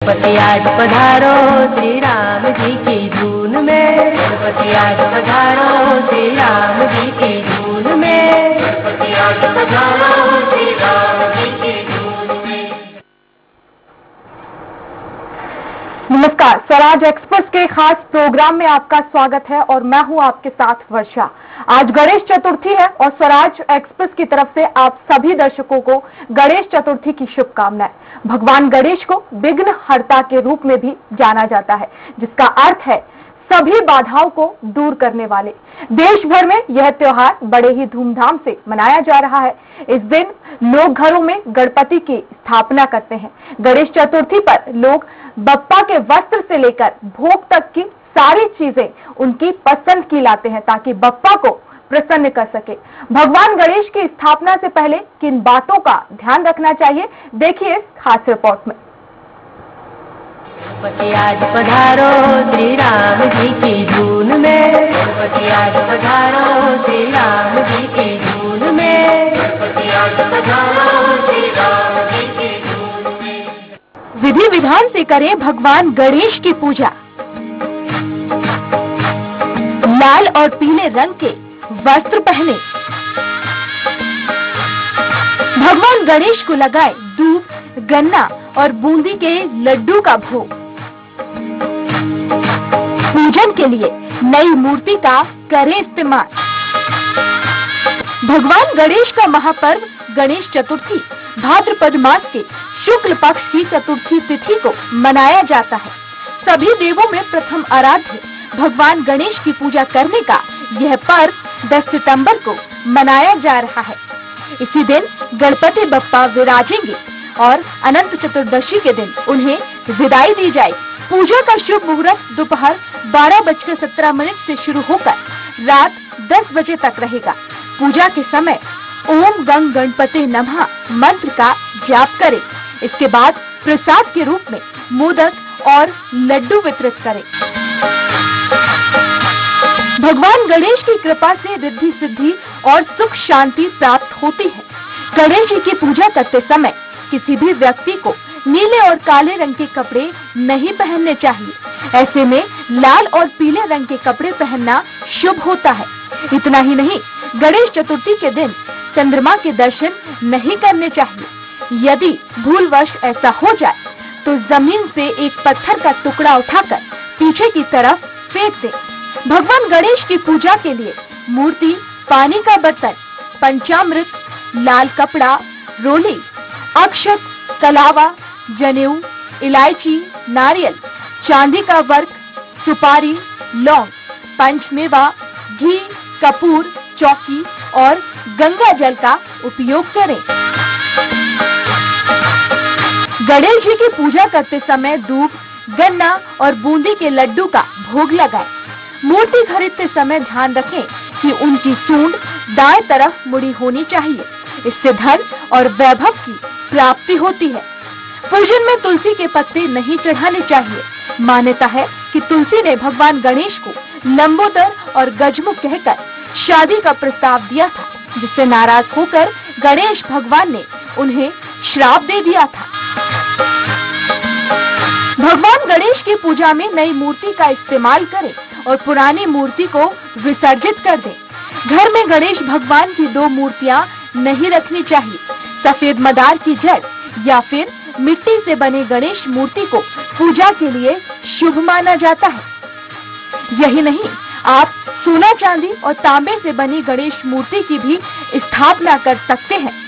गणपति आज पधारो श्री राम जी की धून में, गणपति आज पधारो श्री राम जी की धून में, गणपति आज पधारो श्री राम जी की धून में। नमस्कार, स्वराज एक्सप्रेस के खास प्रोग्राम में आपका स्वागत है और मैं हूं आपके साथ वर्षा। आज गणेश चतुर्थी है और स्वराज एक्सप्रेस की तरफ से आप सभी दर्शकों को गणेश चतुर्थी की शुभकामनाएं। भगवान गणेश को विघ्न हर्ता के रूप में भी जाना जाता है, जिसका अर्थ है सभी बाधाओं को दूर करने वाले। देश भर में यह त्योहार बड़े ही धूमधाम से मनाया जा रहा है। इस दिन लोग घरों में गणपति की स्थापना करते हैं। गणेश चतुर्थी पर लोग बप्पा के वस्त्र से लेकर भोग तक की सारी चीजें उनकी पसंद की लाते हैं ताकि बप्पा को प्रसन्न कर सके। भगवान गणेश की स्थापना से पहले किन बातों का ध्यान रखना चाहिए, देखिए इस खास रिपोर्ट में। गणपति आज पधारो श्री राम जी की धून में, गणपति आज पधारो श्री राम जी की धून में, गणपति आज पधारो श्री राम जी की धून में। विधि विधान से करें भगवान गणेश की पूजा। लाल और पीले रंग के वस्त्र पहने, भगवान गणेश को लगाए दूध, गन्ना और बूंदी के लड्डू का भोग। पूजन के लिए नई मूर्ति का करें इस्तेमाल। भगवान गणेश का महापर्व गणेश चतुर्थी भाद्रपद मास के शुक्ल पक्ष की चतुर्थी तिथि को मनाया जाता है। सभी देवों में प्रथम आराध्य भगवान गणेश की पूजा करने का यह पर्व 10 सितंबर को मनाया जा रहा है। इसी दिन गणपति बप्पा विराजेंगे और अनंत चतुर्दशी के दिन उन्हें विदाई दी जाएगी। पूजा का शुभ मुहूर्त दोपहर 12:17 से शुरू होकर रात 10 बजे तक रहेगा। पूजा के समय ओम गंग गणपति नमः मंत्र का जाप करें। इसके बाद प्रसाद के रूप में मोदक और लड्डू वितरित करें। भगवान गणेश की कृपा से रिद्धि सिद्धि और सुख शांति प्राप्त होती है। गणेश जी की पूजा करते समय किसी भी व्यक्ति को नीले और काले रंग के कपड़े नहीं पहनने चाहिए। ऐसे में लाल और पीले रंग के कपड़े पहनना शुभ होता है। इतना ही नहीं, गणेश चतुर्थी के दिन चंद्रमा के दर्शन नहीं करने चाहिए। यदि भूलवश ऐसा हो जाए तो जमीन से एक पत्थर का टुकड़ा उठाकर पीछे की तरफ फेंक दें। भगवान गणेश की पूजा के लिए मूर्ति, पानी का बर्तन, पंचामृत, लाल कपड़ा, रोली, अक्षत, कलावा, जनेऊ, इलायची, नारियल, चांदी का वर्क, सुपारी, लौंग, पंचमेवा, घी, कपूर, चौकी और गंगा जल का उपयोग करें। गणेश जी की पूजा करते समय दूध, गन्ना और बूंदी के लड्डू का भोग लगाएं। मूर्ति खरीदते समय ध्यान रखें कि उनकी सूंड दाएं तरफ मुड़ी होनी चाहिए। इससे धन और वैभव की प्राप्ति होती है। पूजन में तुलसी के पत्ते नहीं चढ़ाने चाहिए। मान्यता है कि तुलसी ने भगवान गणेश को लंबोदर और गजमुख कहकर शादी का प्रस्ताव दिया था, जिससे नाराज होकर गणेश भगवान ने उन्हें श्राप दे दिया था। भगवान गणेश की पूजा में नई मूर्ति का इस्तेमाल करें और पुरानी मूर्ति को विसर्जित कर दें। घर में गणेश भगवान की 2 मूर्तियां नहीं रखनी चाहिए। सफेद मदार की जड़ या फिर मिट्टी से बने गणेश मूर्ति को पूजा के लिए शुभ माना जाता है। यही नहीं, आप सोना, चांदी और तांबे से बनी गणेश मूर्ति की भी स्थापना कर सकते हैं।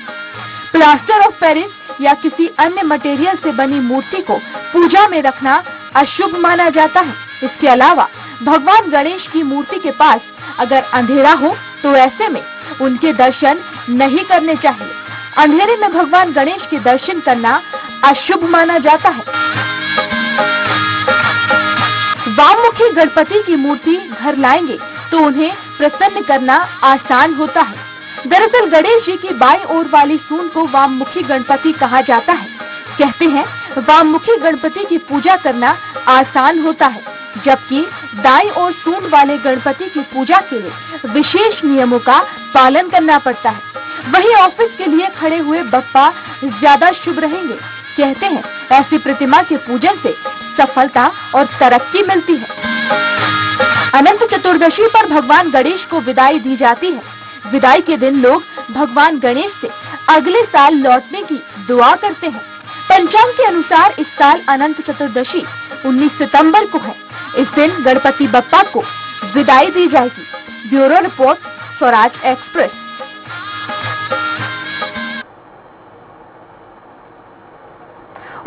प्लास्टर ऑफ पेरिस या किसी अन्य मटेरियल से बनी मूर्ति को पूजा में रखना अशुभ माना जाता है। इसके अलावा भगवान गणेश की मूर्ति के पास अगर अंधेरा हो तो ऐसे में उनके दर्शन नहीं करने चाहिए। अंधेरे में भगवान गणेश के दर्शन करना अशुभ माना जाता है। वाममुखी गणपति की मूर्ति घर लाएंगे तो उन्हें प्रसन्न करना आसान होता है। दरअसल गणेश जी की बाईं ओर वाली सूंड को वाममुखी गणपति कहा जाता है। कहते हैं वाममुखी गणपति की पूजा करना आसान होता है, जबकि दाईं ओर सूंड वाले गणपति की पूजा के लिए विशेष नियमों का पालन करना पड़ता है। वहीं ऑफिस के लिए खड़े हुए बप्पा ज्यादा शुभ रहेंगे। कहते हैं ऐसी प्रतिमा के पूजन से सफलता और तरक्की मिलती है। अनंत चतुर्दशी पर भगवान गणेश को विदाई दी जाती है। विदाई के दिन लोग भगवान गणेश से अगले साल लौटने की दुआ करते हैं। पंचांग के अनुसार इस साल अनंत चतुर्दशी 19 सितंबर को है। इस दिन गणपति बप्पा को विदाई दी जाएगी। Bureau report, Swaraj express.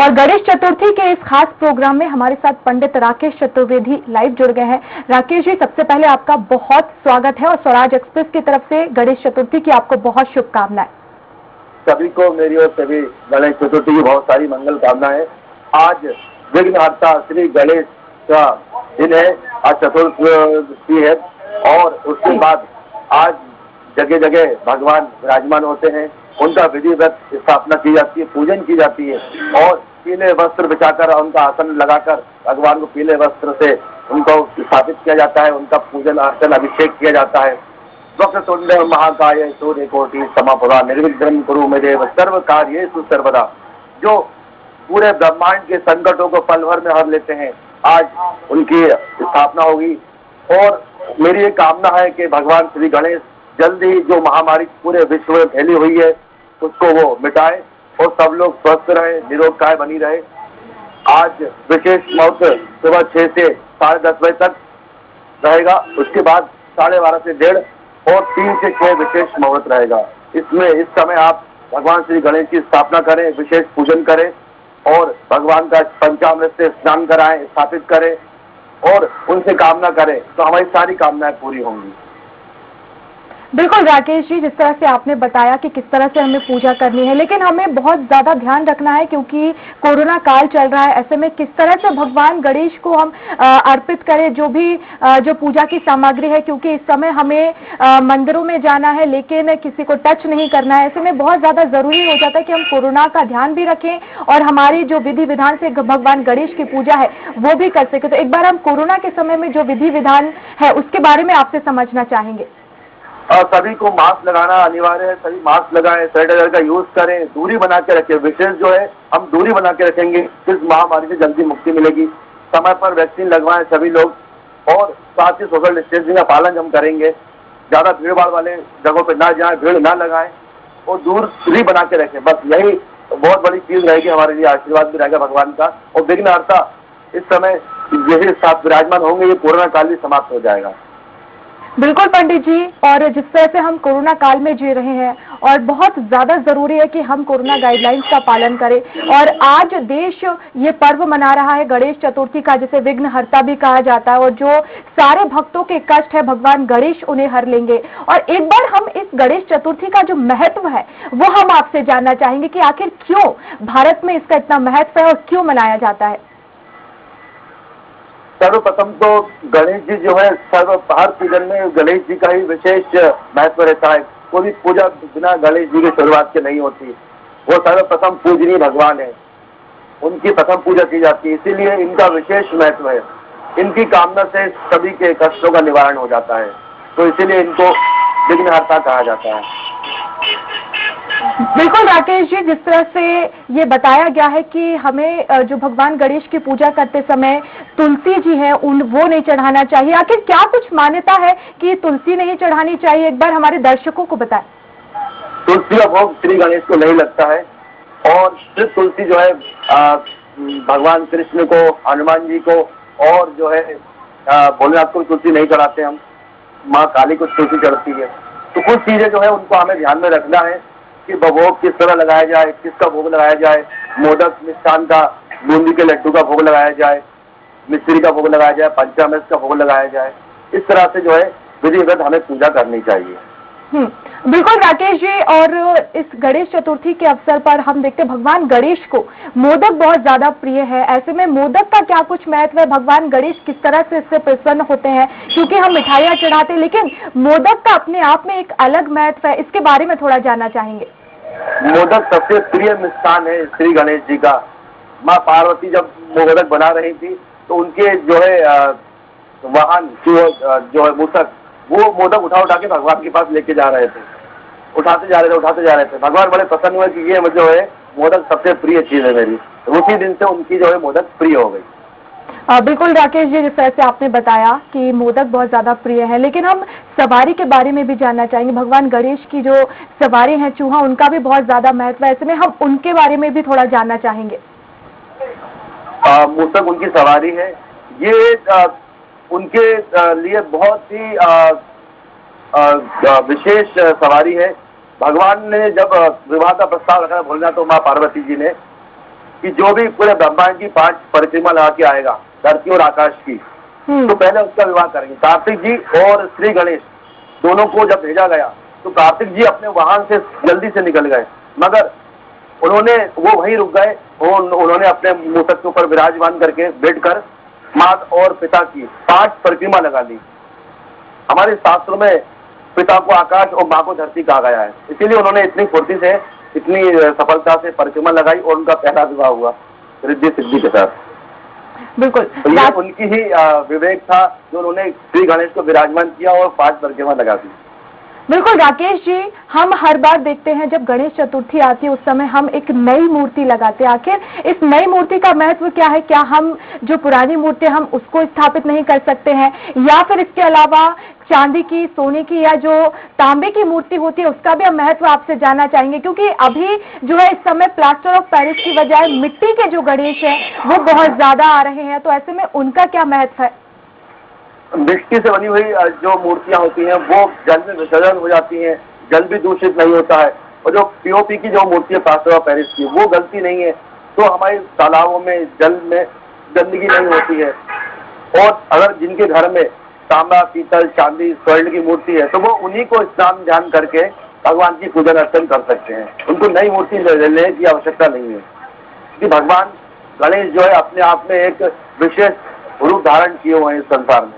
और गणेश चतुर्थी के इस खास प्रोग्राम में हमारे साथ पंडित राकेश चतुर्वेदी लाइव जुड़ गए हैं। राकेश जी, सबसे पहले आपका बहुत स्वागत है और स्वराज एक्सप्रेस की तरफ से गणेश चतुर्थी की आपको बहुत शुभकामनाएं। सभी को मेरी और सभी गणेश चतुर्थी की बहुत सारी मंगल कामनाएं। आज विघ्नहर्ता श्री गणेश का दिन है, आज चतुर्थी है और उसके बाद आज जगह जगह भगवान विराजमान होते हैं। उनका विधिवत स्थापना की जाती है, पूजन की जाती है और पीले वस्त्र बिछाकर उनका आसन लगाकर भगवान को पीले वस्त्र से उनको स्थापित किया जाता है। उनका पूजन अर्चन अभिषेक किया जाता है। वक्रतुंड महाकाय सूर्यकोटि समप्रभा निर्विघ्नं कुरु मे देव सर्व कार्येषु सर्वदा, जो पूरे ब्रह्मांड के संकटों को पल भर में हर लेते हैं, आज उनकी स्थापना होगी। और मेरी ये कामना है कि भगवान श्री गणेश जल्दी ही जो महामारी पूरे विश्व में फैली हुई है उसको वो मिटाए और सब लोग स्वस्थ रहे, निरोगकाय बनी रहे। आज विशेष मुहूर्त सुबह 6 से 10:30 बजे तक रहेगा। उसके बाद 12:30 से 1:30 और 3 से 6 विशेष मुहूर्त रहेगा। इसमें इस समय आप भगवान श्री गणेश की स्थापना करें, विशेष पूजन करें और भगवान का पंचामृत से स्नान कराएं, स्थापित करें और उनसे कामना करें तो हमारी सारी कामनाएं पूरी होंगी। बिल्कुल राकेश जी, जिस तरह से आपने बताया कि किस तरह से हमें पूजा करनी है, लेकिन हमें बहुत ज्यादा ध्यान रखना है क्योंकि कोरोना काल चल रहा है। ऐसे में किस तरह से भगवान गणेश को हम अर्पित करें जो पूजा की सामग्री है, क्योंकि इस समय हमें मंदिरों में जाना है लेकिन किसी को टच नहीं करना है। ऐसे में बहुत ज्यादा जरूरी हो जाता है कि हम कोरोना का ध्यान भी रखें और हमारी जो विधि विधान से भगवान गणेश की पूजा है वो भी कर सके। तो एक बार हम कोरोना के समय में जो विधि विधान है उसके बारे में आपसे समझना चाहेंगे। सभी को मास्क लगाना अनिवार्य है। सभी मास्क लगाएं, सैनिटाइजर का यूज करें, दूरी बना के रखें। विशेष जो है हम दूरी बना के रखेंगे, इस महामारी से जल्दी मुक्ति मिलेगी। समय पर वैक्सीन लगवाएं सभी लोग और साथ ही सोशल डिस्टेंसिंग का पालन हम करेंगे। ज्यादा भीड़ भाड़ वाले जगहों पर ना जाएं, भीड़ ना लगाएं और दूरी बना के रखें। बस यही बहुत बड़ी चीज रहेगी, हमारे लिए आशीर्वाद भी रहेगा भगवान का। और विघ्नहर्ता इस समय यही साथ विराजमान होंगे, ये कोरोना काल भी समाप्त हो जाएगा। बिल्कुल पंडित जी, और जिस तरह से हम कोरोना काल में जी रहे हैं और बहुत ज्यादा जरूरी है कि हम कोरोना गाइडलाइंस का पालन करें। और आज देश ये पर्व मना रहा है गणेश चतुर्थी का, जिसे विघ्नहर्ता भी कहा जाता है, और जो सारे भक्तों के कष्ट है भगवान गणेश उन्हें हर लेंगे। और एक बार हम इस गणेश चतुर्थी का जो महत्व है वो हम आपसे जानना चाहेंगे कि आखिर क्यों भारत में इसका इतना महत्व है और क्यों मनाया जाता है। सर्वप्रथम तो गणेश जी जो है हर पूजन में गणेश जी का ही विशेष महत्व रहता है। कोई पूजा बिना गणेश जी की शुरुआत के नहीं होती। वो सर्वप्रथम पूजनीय भगवान है, उनकी प्रथम पूजा की जाती है, इसीलिए इनका विशेष महत्व है। इनकी कामना से सभी के कष्टों का निवारण हो जाता है, तो इसीलिए इनको विघ्नहर्ता कहा जाता है। बिल्कुल राकेश जी, जिस तरह से ये बताया गया है कि हमें जो भगवान गणेश की पूजा करते समय तुलसी जी है वो नहीं चढ़ाना चाहिए, आखिर क्या कुछ मान्यता है कि तुलसी नहीं चढ़ानी चाहिए? एक बार हमारे दर्शकों को बताएं। तुलसी का भोग श्री गणेश को नहीं लगता है और सिर्फ तुलसी जो है भगवान कृष्ण को, हनुमान जी को और जो है भोलेनाथ को तुलसी नहीं चढ़ाते हम। माँ काली को तुलसी चढ़ती है। तो कुछ चीजें जो है उनको हमें ध्यान में रखना है कि भोग किस तरह लगाया जाए, किसका भोग लगाया जाए। मोदक मिष्ठान का, बूंदी के लड्डू का भोग लगाया जाए, मिश्री का भोग लगाया जाए, पंचामृत का भोग लगाया जाए। इस तरह से जो है विधिवत हमें पूजा करनी चाहिए। बिल्कुल राकेश जी, और इस गणेश चतुर्थी के अवसर पर हम देखते हैं भगवान गणेश को मोदक बहुत ज्यादा प्रिय है। ऐसे में मोदक का क्या कुछ महत्व है? भगवान गणेश किस तरह से इससे प्रसन्न होते हैं? क्योंकि हम मिठाइयाँ चढ़ाते हैं लेकिन मोदक का अपने आप में एक अलग महत्व है, इसके बारे में थोड़ा जानना चाहेंगे। मोदक सबसे प्रिय मिष्ठान है श्री गणेश जी का। माँ पार्वती जब मोदक बना रही थी तो उनके जो है वाहन जो है मूषक, वो मोदक उठा के भगवान के पास लेके जा रहे थे, उठाते जा रहे थे। भगवान बड़े प्रसन्न हुए कि ये जो है मोदक सबसे प्रिय चीज है मेरी। उसी दिन से उनकी जो है मोदक प्रिय हो गई। बिल्कुल राकेश जी, जिस तरह से आपने बताया कि मोदक बहुत ज्यादा प्रिय है, लेकिन हम सवारी के बारे में भी जानना चाहेंगे। भगवान गणेश की जो सवारी है चूहा, उनका भी बहुत ज्यादा महत्व है, ऐसे में हम उनके बारे में भी थोड़ा जानना चाहेंगे। मूषक उनकी सवारी है, ये उनके लिए बहुत ही विशेष सवारी है। भगवान ने जब विवाह का प्रस्ताव रखा भोलेनाथ और माँ पार्वती जी ने कि जो भी पूरे ब्रह्मांड की 5 परिक्रमा लगा के आएगा, धरती और आकाश की, तो पहले उसका विवाह करेंगे। कार्तिक जी और श्री गणेश दोनों को जब भेजा गया तो कार्तिक जी अपने वाहन से जल्दी से निकल गए, मगर वो वहीं रुक गए। उन्होंने अपने मूषक के ऊपर विराजमान करके बैठकर माँ और पिता की 5 परिक्रमा लगा ली। हमारे शास्त्रों में पिता को आकाश और माँ को धरती कहा गया है, इसीलिए उन्होंने इतनी फुर्ती से, इतनी सफलता से परिक्रमा लगाई और उनका पहला विवाह हुआ रिद्धि सिद्धि के साथ। बिल्कुल, तो ये उनकी ही विवेक था जो उन्होंने श्री गणेश को विराजमान किया और 5 परिक्रमा लगा दी। बिल्कुल राकेश जी, हम हर बार देखते हैं जब गणेश चतुर्थी आती है उस समय हम एक नई मूर्ति लगाते हैं। आखिर इस नई मूर्ति का महत्व क्या है? क्या हम जो पुरानी मूर्ति हम उसको स्थापित नहीं कर सकते हैं, या फिर इसके अलावा चांदी की, सोने की या जो तांबे की मूर्ति होती है उसका भी हम महत्व आपसे जानना चाहेंगे, क्योंकि अभी जो है इस समय प्लास्टर ऑफ पेरिस की बजाय मिट्टी के जो गणेश है वो बहुत ज्यादा आ रहे हैं, तो ऐसे में उनका क्या महत्व है? मिट्टी से बनी हुई जो मूर्तियां होती हैं वो जल में विसर्जन हो जाती हैं, जल भी दूषित नहीं होता है। और जो पीओपी की जो मूर्ति है प्लास्टर ऑफ पेरिस की, वो गलती नहीं है, तो हमारे तालाबों में, जल में गंदगी नहीं होती है। और अगर जिनके घर में तांबा, पीतल, चांदी, स्वर्ण की मूर्ति है तो वो उन्हीं को स्नान ध्यान करके भगवान की पूजन अर्चन कर सकते हैं, उनको नई मूर्ति लेने की आवश्यकता नहीं है। क्योंकि भगवान गणेश जो है अपने आप में एक विशेष रूप धारण किए हुए हैं इस संसार में।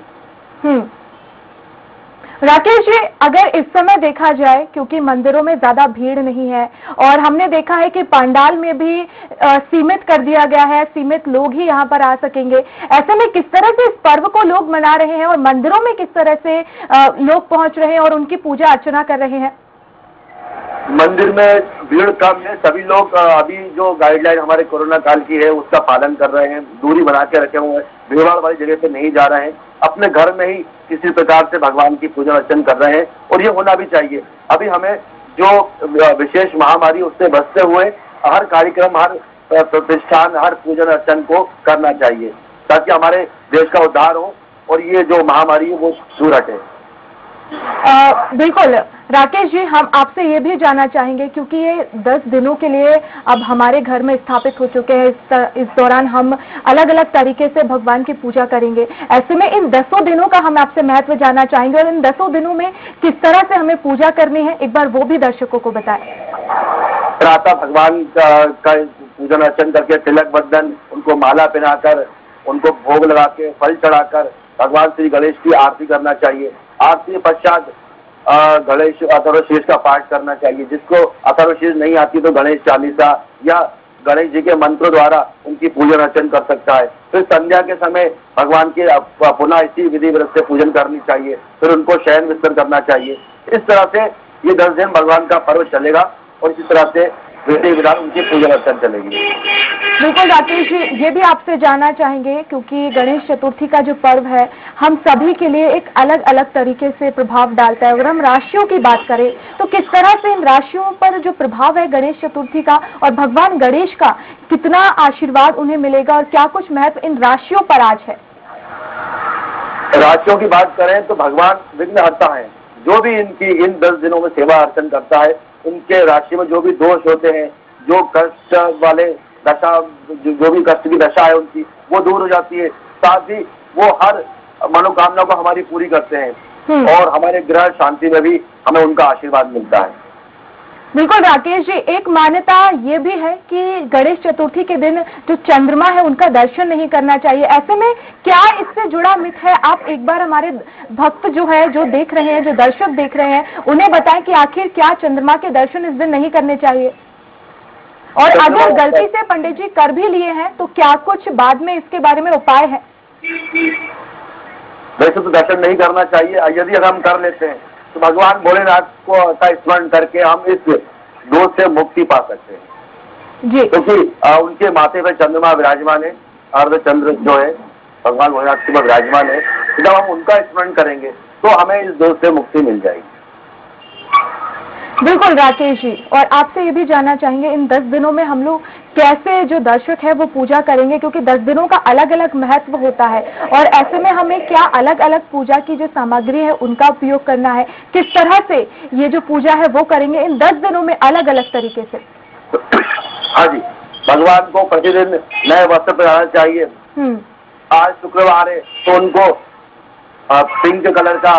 राकेश जी, अगर इस समय देखा जाए, क्योंकि मंदिरों में ज्यादा भीड़ नहीं है और हमने देखा है कि पंडाल में भी सीमित कर दिया गया है, सीमित लोग ही यहाँ पर आ सकेंगे, ऐसे में किस तरह से इस पर्व को लोग मना रहे हैं और मंदिरों में किस तरह से लोग पहुंच रहे हैं और उनकी पूजा अर्चना कर रहे हैं? मंदिर में भीड़ कम है, सभी लोग अभी जो गाइडलाइन हमारे कोरोना काल की है उसका पालन कर रहे हैं, दूरी बना के रखे हुए हैं, भीड़ वाली जगह पे नहीं जा रहे हैं, अपने घर में ही किसी प्रकार से भगवान की पूजन अर्चन कर रहे हैं, और ये होना भी चाहिए। अभी हमें जो विशेष महामारी उससे बचते हुए हर कार्यक्रम, हर प्रतिष्ठान, हर पूजन अर्चन को करना चाहिए ताकि हमारे देश का उद्धार हो और ये जो महामारी है वो दूर हटे। बिल्कुल राकेश जी, हम आपसे ये भी जानना चाहेंगे, क्योंकि ये 10 दिनों के लिए अब हमारे घर में स्थापित हो चुके हैं। इस दौरान हम अलग अलग तरीके से भगवान की पूजा करेंगे, ऐसे में इन 10 दिनों का हम आपसे महत्व जानना चाहेंगे और इन 10 दिनों में किस तरह से हमें पूजा करनी है, एक बार वो भी दर्शकों को बताएं। प्रातः भगवान का पूजन अर्चन करके, तिलक बंधन, उनको माला पहनाकर, उनको भोग लगा के, फल चढ़ाकर भगवान श्री गणेश की आरती करना चाहिए। आरती के पश्चात गणेश अथर्वशीर्ष का पाठ करना चाहिए। जिसको अथर्वशीर्ष नहीं आती तो गणेश चालीसा या गणेश जी के मंत्रों द्वारा उनकी पूजन अर्चन कर सकता है। फिर संध्या के समय भगवान के पुनः इसी विधि व्रत से पूजन करनी चाहिए, फिर उनको शयन विस्तर करना चाहिए। इस तरह से ये 10 दिन भगवान का पर्व चलेगा और इसी तरह से विधि विधान उनकी पूजन अर्चन चलेगी। बिल्कुल राकेश जी, ये भी आपसे जानना चाहेंगे, क्योंकि गणेश चतुर्थी का जो पर्व है हम सभी के लिए एक अलग अलग तरीके से प्रभाव डालता है। अगर हम राशियों की बात करें तो किस तरह से इन राशियों पर जो प्रभाव है गणेश चतुर्थी का और भगवान गणेश का कितना आशीर्वाद उन्हें मिलेगा और क्या कुछ महत्व इन राशियों पर आज है? राशियों की बात करें तो भगवान विघ्नहर्ता है। जो भी इनकी इन 10 दिनों में सेवा अर्चन करता है, उनके राशि में जो भी दोष होते हैं, जो कष्ट वाले दशा, जो भी कष्ट की दशा है उनकी, वो दूर हो जाती है। साथ ही वो हर मनोकामना को हमारी पूरी करते हैं और हमारे ग्रह शांति में भी हमें उनका आशीर्वाद मिलता है। बिल्कुल राकेश जी, एक मान्यता ये भी है कि गणेश चतुर्थी के दिन जो चंद्रमा है उनका दर्शन नहीं करना चाहिए, ऐसे में क्या इससे जुड़ा मिथ है? आप एक बार हमारे भक्त जो है, जो देख रहे हैं, जो दर्शक देख रहे हैं, उन्हें बताएं कि आखिर क्या चंद्रमा के दर्शन इस दिन नहीं करने चाहिए, और अगर गलती से पंडित जी कर भी लिए हैं तो क्या कुछ बाद में इसके बारे में उपाय है? वैसे तो दर्शन नहीं करना चाहिए, यदि अगर हम कर लेते हैं तो भगवान भोलेनाथ को का स्मरण करके हम इस दोष से मुक्ति पा सकते हैं। जी। क्योंकि उनके माथे पर चंद्रमा विराजमान है, अर्धचंद्र जो है भगवान भोलेनाथ के विराजमान है। जब हम उनका स्मरण करेंगे तो हमें इस दोष से मुक्ति मिल जाएगी। बिल्कुल राकेश जी, और आपसे ये भी जानना चाहेंगे इन 10 दिनों में हम लोग कैसे जो दर्शक है वो पूजा करेंगे, क्योंकि 10 दिनों का अलग अलग महत्व होता है, और ऐसे में हमें क्या अलग अलग पूजा की जो सामग्री है उनका उपयोग करना है, किस तरह से ये जो पूजा है वो करेंगे इन 10 दिनों में अलग अलग तरीके से। हाँ जी, भगवान को प्रतिदिन नए वस्त्र पहनाना चाहिए। आज शुक्रवार है तो उनको पिंक कलर का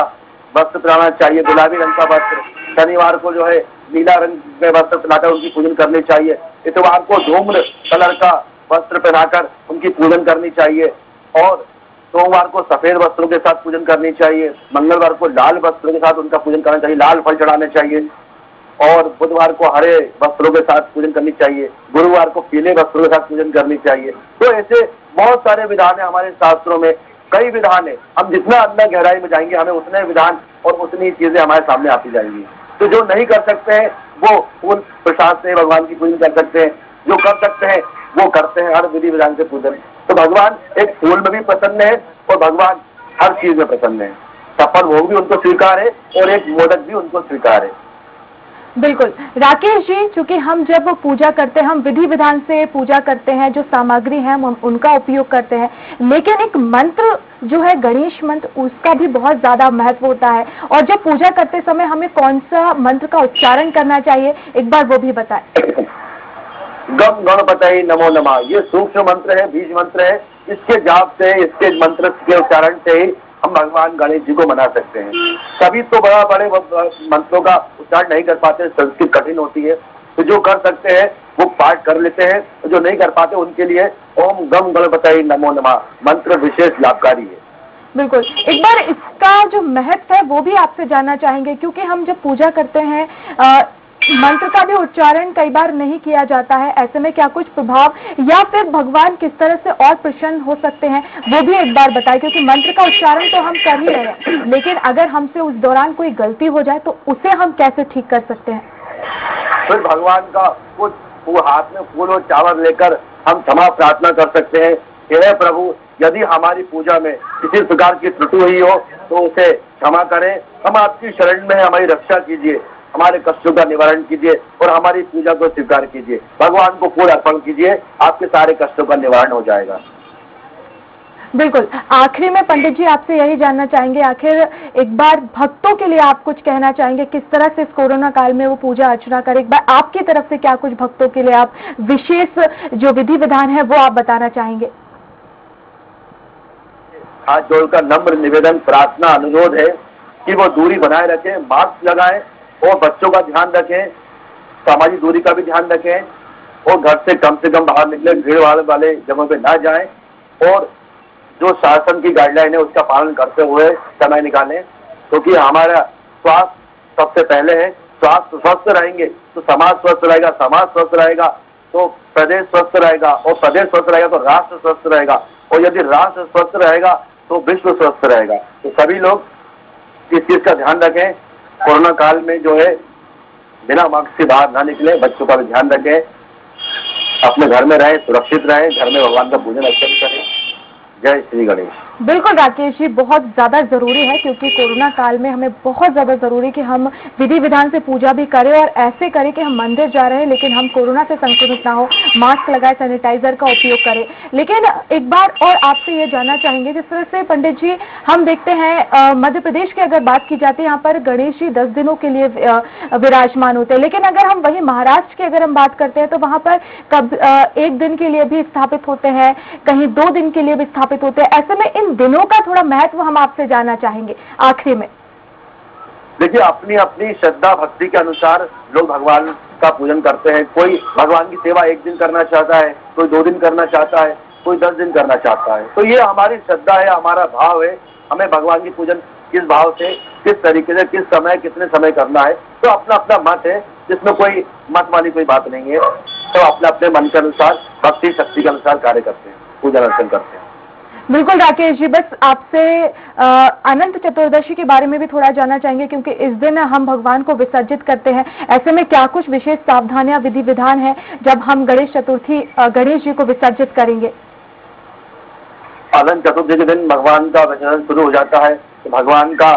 वस्त्र पहनाना चाहिए, गुलाबी रंग का वस्त्र। शनिवार को जो है नीला रंग के वस्त्र पहनाकर उनकी पूजन करनी चाहिए। इतवार को धूम्र कलर का वस्त्र पहनाकर उनकी पूजन करनी चाहिए, और सोमवार को सफेद वस्त्रों के साथ पूजन करनी चाहिए। मंगलवार को लाल वस्त्रों के साथ उनका पूजन करना चाहिए, लाल फल चढ़ाने चाहिए। और बुधवार को हरे वस्त्रों के साथ पूजन करनी चाहिए। गुरुवार को पीले वस्त्रों के साथ पूजन करनी चाहिए। तो ऐसे बहुत सारे विधान है हमारे शास्त्रों में, कई विधान है। हम जितना अंदर गहराई में जाएंगे हमें उतने विधान और उतनी चीजें हमारे सामने आती जाएंगी। तो जो नहीं कर सकते हैं वो फूल प्रसाद से भगवान की पूजन कर सकते हैं, जो कर सकते हैं वो करते हैं हर विधि विधान से पूजन। तो भगवान एक फूल में भी प्रसन्न है और भगवान हर चीज में प्रसन्न है। सफल भोग भी उनको स्वीकार है और एक मोदक भी उनको स्वीकार है। बिल्कुल राकेश जी, चूंकि हम जब पूजा करते हैं हम विधि विधान से पूजा करते हैं, जो सामग्री है हम उनका उपयोग करते हैं, लेकिन एक मंत्र जो है गणेश मंत्र उसका भी बहुत ज्यादा महत्व होता है, और जब पूजा करते समय हमें कौन सा मंत्र का उच्चारण करना चाहिए एक बार वो भी बताएं। गम गणपतये नमो नमः, ये सूक्ष्म मंत्र है, बीज मंत्र है। इसके जाप से, इसके मंत्र के उच्चारण से ही हम भगवान गणेश जी को मना सकते हैं। सभी तो बड़े मंत्रों का उच्चारण नहीं कर पाते, संस्कृत कठिन होती है। तो जो कर सकते हैं वो पाठ कर लेते हैं, तो जो नहीं कर पाते उनके लिए ओम गम गणपतये नमो नमः मंत्र विशेष लाभकारी है। बिल्कुल, एक बार इसका जो महत्व है वो भी आपसे जानना चाहेंगे, क्योंकि हम जब पूजा करते हैं मंत्र का भी उच्चारण कई बार नहीं किया जाता है। ऐसे में क्या कुछ प्रभाव या फिर भगवान किस तरह से और प्रसन्न हो सकते हैं वो भी एक बार बताएं, क्योंकि मंत्र का उच्चारण तो हम कर ही रहे हैं, लेकिन अगर हमसे उस दौरान कोई गलती हो जाए तो उसे हम कैसे ठीक कर सकते हैं। फिर भगवान का कुछ हाथ में फूल और चावल लेकर हम क्षमा प्रार्थना कर सकते हैं। हे प्रभु, यदि हमारी पूजा में किसी प्रकार की त्रुटि हुई हो तो उसे क्षमा करें। हम आपकी शरण में हमारी रक्षा कीजिए, हमारे कष्टों का निवारण कीजिए और हमारी पूजा को स्वीकार कीजिए। भगवान को फूल अर्पण कीजिए, आपके सारे कष्टों का निवारण हो जाएगा। बिल्कुल, आखिरी में पंडित जी आपसे यही जानना चाहेंगे, आखिर एक बार भक्तों के लिए आप कुछ कहना चाहेंगे, किस तरह से इस कोरोना काल में वो पूजा अर्चना करें। एक बार आपकी तरफ से क्या कुछ भक्तों के लिए आप विशेष जो विधि विधान है वो आप बताना चाहेंगे। हाथ जोड़कर नम्र निवेदन, प्रार्थना, अनुरोध है कि वो दूरी बनाए रखें, मास्क लगाएं और बच्चों का ध्यान रखें, सामाजिक दूरी का भी ध्यान रखें और घर से कम बाहर निकले, भीड़ वाले जगहों पे ना जाएं और जो शासन की गाइडलाइन है उसका पालन करते हुए समय निकालें, क्योंकि हमारा स्वास्थ्य सबसे पहले है। स्वास्थ्य स्वस्थ रहेंगे तो समाज स्वस्थ रहेगा, समाज स्वस्थ रहेगा तो प्रदेश स्वस्थ रहेगा और प्रदेश स्वस्थ रहेगा तो राष्ट्र स्वस्थ रहेगा और यदि राष्ट्र स्वस्थ रहेगा तो विश्व स्वस्थ रहेगा। तो सभी लोग इस चीज का ध्यान रखें। कोरोना काल में जो है बिना मास्क से बाहर ना निकले, बच्चों का भी ध्यान रखें, अपने घर में रहें, सुरक्षित रहें, घर में भगवान का पूजन अर्चन करें। जय श्री गणेश। बिल्कुल राकेश जी, बहुत ज्यादा जरूरी है, क्योंकि कोरोना काल में हमें बहुत ज्यादा जरूरी कि हम विधि विधान से पूजा भी करें और ऐसे करें कि हम मंदिर जा रहे हैं लेकिन हम कोरोना से संक्रमित ना हो, मास्क लगाए, सैनिटाइजर का उपयोग करें। लेकिन एक बार और आपसे ये जानना चाहेंगे, जिस तरह से पंडित जी हम देखते हैं मध्य प्रदेश की अगर बात की जाती है, यहाँ पर गणेश जी 10 दिनों के लिए विराजमान होते हैं, लेकिन अगर हम वही महाराष्ट्र की अगर हम बात करते हैं तो वहाँ पर कब 1 दिन के लिए भी स्थापित होते हैं, कहीं 2 दिन के लिए भी स्थापित होते हैं। ऐसे में इन दिनों का थोड़ा महत्व हम आपसे जानना चाहेंगे आखिरी में। देखिए, अपनी अपनी श्रद्धा भक्ति के अनुसार लोग भगवान का पूजन करते हैं। कोई भगवान की सेवा 1 दिन करना चाहता है, कोई 2 दिन करना चाहता है, कोई 10 दिन करना चाहता है। तो ये हमारी श्रद्धा है, हमारा भाव है, हमें भगवान की पूजन किस भाव से, किस तरीके से, किस समय, कितने समय करना है। तो अपना अपना मत है, जिसमें कोई मत वाली कोई बात नहीं है। तो अपने अपने मन के अनुसार, भक्ति शक्ति के अनुसार कार्य करते हैं, पूजन अर्चन करते हैं। बिल्कुल राकेश जी, बस आपसे अनंत चतुर्दशी के बारे में भी थोड़ा जानना चाहेंगे, क्योंकि इस दिन हम भगवान को विसर्जित करते हैं। ऐसे में क्या कुछ विशेष सावधानियां, विधि विधान है जब हम गणेश जी को विसर्जित करेंगे? अनंत चतुर्दशी के दिन भगवान का विसर्जन शुरू हो जाता है। तो भगवान का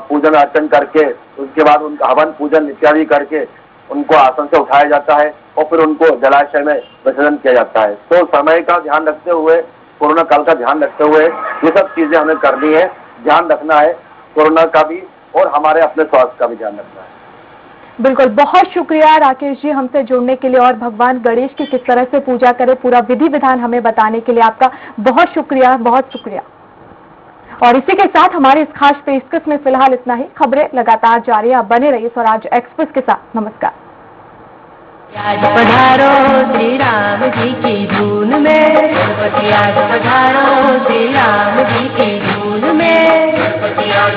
पूजन अर्चन करके, उसके बाद उनका हवन पूजन इत्यादि करके उनको आसन से उठाया जाता है और फिर उनको जलाशय में विसर्जन किया जाता है। तो समय का ध्यान रखते हुए, कोरोना काल का ध्यान रखते हुए ये सब चीजें हमें करनी है। ध्यान रखना है कोरोना का भी और हमारे अपने स्वास्थ्य का भी ध्यान रखना है। बिल्कुल, बहुत शुक्रिया राकेश जी हमसे जुड़ने के लिए और भगवान गणेश की किस तरह से पूजा करें पूरा विधि विधान हमें बताने के लिए आपका बहुत शुक्रिया, बहुत शुक्रिया। और इसी के साथ हमारे इस खास पेशकश में फिलहाल इतना ही। खबरें लगातार जारी है, बने रहिए स्वराज एक्सप्रेस के साथ। नमस्कार। आज पधारो श्री राम जी की धून में, गणपति आज पधारो श्री राम जी की धून में, गणपति आज